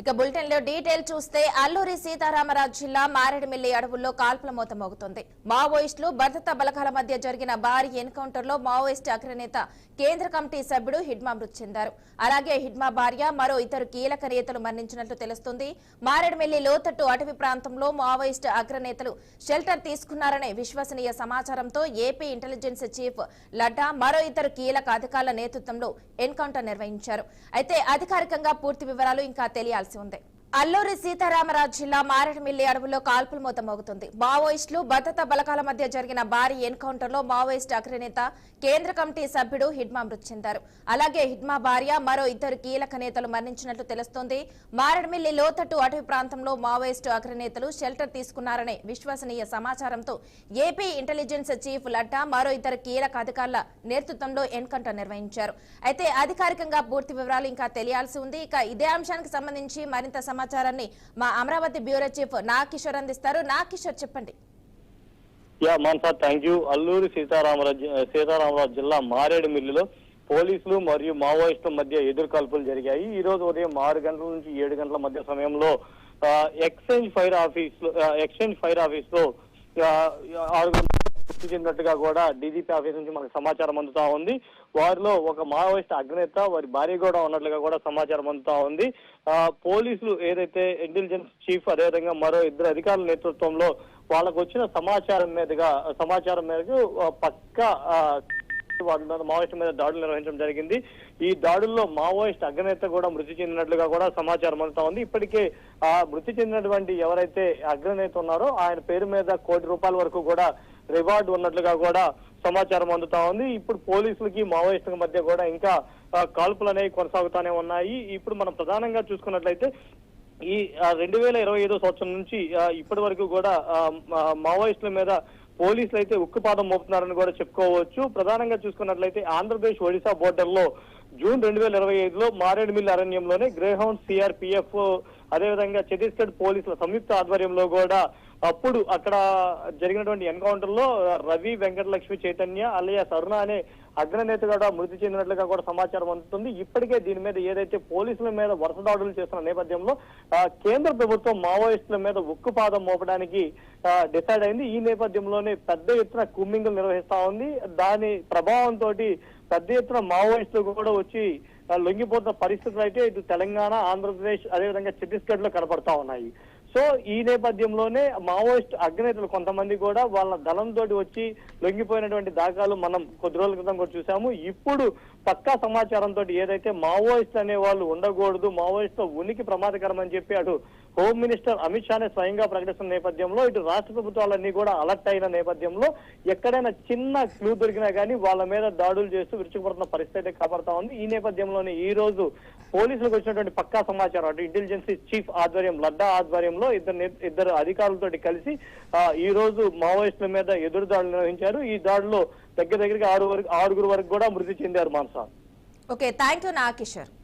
ఇక బులెటిన్ లో డీటెయిల్ చూస్తే అల్లూరి సీతారామరాజు జిల్లా మారేడుమిల్లి అడవుల్లో కాల్పుల మోత మోగుతోంది. మావోయిస్టులు భద్రతా బలగాల మధ్య జరిగిన భారీ ఎన్కౌంటర్ లో మావోయిస్టు అగ్రనేత కేంద్ర కమిటీ సభ్యుడు హిడ్మా మృతి చెందారు. అలాగే హిడ్మా భార్య మరో ఇద్దరు కీలక నేతలు మరణించినట్లు తెలుస్తోంది. మారేడుమిల్లి లోతట్టు అటవీ ప్రాంతంలో మావోయిస్టు అగ్రనేతలు షెల్టర్ తీసుకున్నారనే విశ్వసనీయ సమాచారంతో ఏపీ ఇంటెలిజెన్స్ చీఫ్ లడ్డా మరో ఇద్దరు కీలక అధికారుల నేతృత్వంలో ఎన్కౌంటర్ నిర్వహించారు. అయితే అధికారికంగా పూర్తి వివరాలు ఇంకా తెలియాల్సి ఉంది. అల్లూరి సీతారామరాజు జిల్లా మారేడుమిల్లి అడవుల్లో కాల్పుల మోత మోగుతుంది. మావోయిస్టులు భద్రతా బలగాల మధ్య జరిగిన భారీ ఎన్కౌంటర్ లో మావోయిస్టు అగ్రనేత కేంద్ర కమిటీ సభ్యుడు హిడ్మా మృతి చెందారు. అలాగే హిడ్మా భార్య మరో ఇద్దరు కీలక నేతలు మరణించినట్లు తెలుస్తోంది. మారేడుమిల్లి లోతట్టు అటవీ ప్రాంతంలో మావోయిస్టు అగ్రనేతలు షెల్టర్ తీసుకున్నారనే విశ్వసనీయ సమాచారంతో ఏపీ ఇంటెలిజెన్స్ చీఫ్ లడ్డా మరో ఇద్దరు కీలక అధికారుల నేతృత్వంలో ఎన్కౌంటర్ నిర్వహించారు. అయితే అధికారికంగా పూర్తి వివరాలు ఇంకా తెలియాల్సి ఉంది. ఇక ఇదే అంశానికి సంబంధించి మరింత సమాచారాన్ని మా అమరావతి బ్యూరో చీఫ్ నాకిషోర్ అందిస్తారు. నాకిషోర్ చెప్పండి. Thank you. అల్లూరి సీతారామరాజు జిల్లా మారేడుమిల్లిలో పోలీసులు మరియు మావోయిస్టుల మధ్య ఎదురుకాల్పులు జరిగాయి. ఈ రోజు ఉదయం 6 గంటల నుంచి 7 గంటల మధ్య సమయంలో ఎక్స్చేంజ్ ఫైర్ ఆఫీస్ లో 6 మృతి చెందినట్టుగా కూడా డీజీపీ ఆఫీస్ నుంచి మనకు సమాచారం అందుతా ఉంది. వారిలో ఒక మావోయిస్ట్ అగ్రనేత వారి భార్య కూడా ఉన్నట్లుగా కూడా సమాచారం అందుతా ఉంది. పోలీసులు ఏదైతే ఇంటెలిజెన్స్ చీఫ్ అదేవిధంగా మరో ఇద్దరు అధికారుల నేతృత్వంలో వాళ్ళకు వచ్చిన సమాచారం మేరకు పక్కా మావోయిస్టు మీద దాడులు నిర్వహించడం జరిగింది. ఈ దాడుల్లో మావోయిస్ట్ అగ్రనేత కూడా మృతి చెందినట్లుగా కూడా సమాచారం అందుతా ఉంది. ఇప్పటికే ఆ మృతి చెందినటువంటి ఎవరైతే అగ్రనేత ఉన్నారో ఆయన పేరు మీద ₹1 కోటి వరకు కూడా రివార్డు ఉన్నట్లుగా కూడా సమాచారం అందుతా ఉంది. ఇప్పుడు పోలీసులకి మావోయిస్టుల మధ్య కూడా ఇంకా కాల్పులు అనేవి కొనసాగుతూనే ఉన్నాయి. ఇప్పుడు మనం ప్రధానంగా చూసుకున్నట్లయితే ఈ 2025 సంవత్సరం నుంచి ఇప్పటి వరకు కూడా మావోయిస్టుల మీద పోలీసులు అయితే ఉక్కుపాదం మోపుతున్నారని కూడా చెప్పుకోవచ్చు. ప్రధానంగా చూసుకున్నట్లయితే ఆంధ్రప్రదేశ్ ఒడిశా బోర్డర్ లో జూన్ 2025లో మారేడుమిల్లి అరణ్యంలోనే గ్రేహౌండ్ సిఆర్పిఎఫ్ అదేవిధంగా ఛత్తీస్గఢ్ పోలీసుల సంయుక్త ఆధ్వర్యంలో కూడా అప్పుడు అక్కడ జరిగినటువంటి ఎన్కౌంటర్ లో రవి వెంకటలక్ష్మి చైతన్య అలియాస్ అరుణ అనే అగ్రనేత కూడా మృతి చెందినట్లుగా కూడా సమాచారం అందుతుంది. ఇప్పటికే దీని మీద ఏదైతే పోలీసుల మీద వరుస దాడులు చేస్తున్న నేపథ్యంలో కేంద్ర ప్రభుత్వం మావోయిస్టుల మీద ఉక్కుపాదం మోపడానికి డిసైడ్ అయింది. ఈ నేపథ్యంలోనే పెద్ద ఎత్తున కుమ్మింగులు నిర్వహిస్తా ఉంది. దాని ప్రభావంతో పెద్ద ఎత్తున మావోయిస్టులు కూడా వచ్చి లొంగిపోతున్న పరిస్థితులు అయితే ఇటు తెలంగాణ, ఆంధ్రప్రదేశ్ అదేవిధంగా ఛత్తీస్గఢ్ లో కనపడతా ఉన్నాయి. సో ఈ నేపథ్యంలోనే మావోయిస్ట్ అగ్రనేతలు కొంతమంది కూడా వాళ్ళ దళంతో వచ్చి లొంగిపోయినటువంటి దాఖలు మనం కొద్ది రోజుల క్రితం కూడా చూసాము. ఇప్పుడు పక్కా సమాచారంతో ఏదైతే మావోయిస్ట్ అనే వాళ్ళు ఉండకూడదు, మావోయిస్ట్ ఉనికి ప్రమాదకరం అని చెప్పి అటు హోమ్ మినిస్టర్ అమిత్ షానే స్వయంగా ప్రకటిస్తున్న నేపథ్యంలో ఇటు రాష్ట్ర ప్రభుత్వాలన్నీ కూడా అలర్ట్ అయిన నేపథ్యంలో ఎక్కడైనా చిన్న క్లూ దొరికినా కానీ వాళ్ళ మీద దాడులు చేస్తూ విరుచుకుపడుతున్న పరిస్థితి కనబడతా ఉంది. ఈ నేపథ్యంలోనే ఈ రోజు పోలీసులకు వచ్చినటువంటి పక్కా సమాచారం అటు ఇంటెలిజెన్స్ చీఫ్ ఆధ్వర్యం లడ్డా ఆధ్వర్యంలో ఇద్దరు అధికారులతో కలిసి ఈ రోజు మావోయిస్టుల మీద ఎదురు దాడులు నిర్వహించారు. ఈ దాడిలో దగ్గరగా 6 వరకు కూడా మృతి చెందారు. మాన్సా. Okay, thank you నాకిషోర్.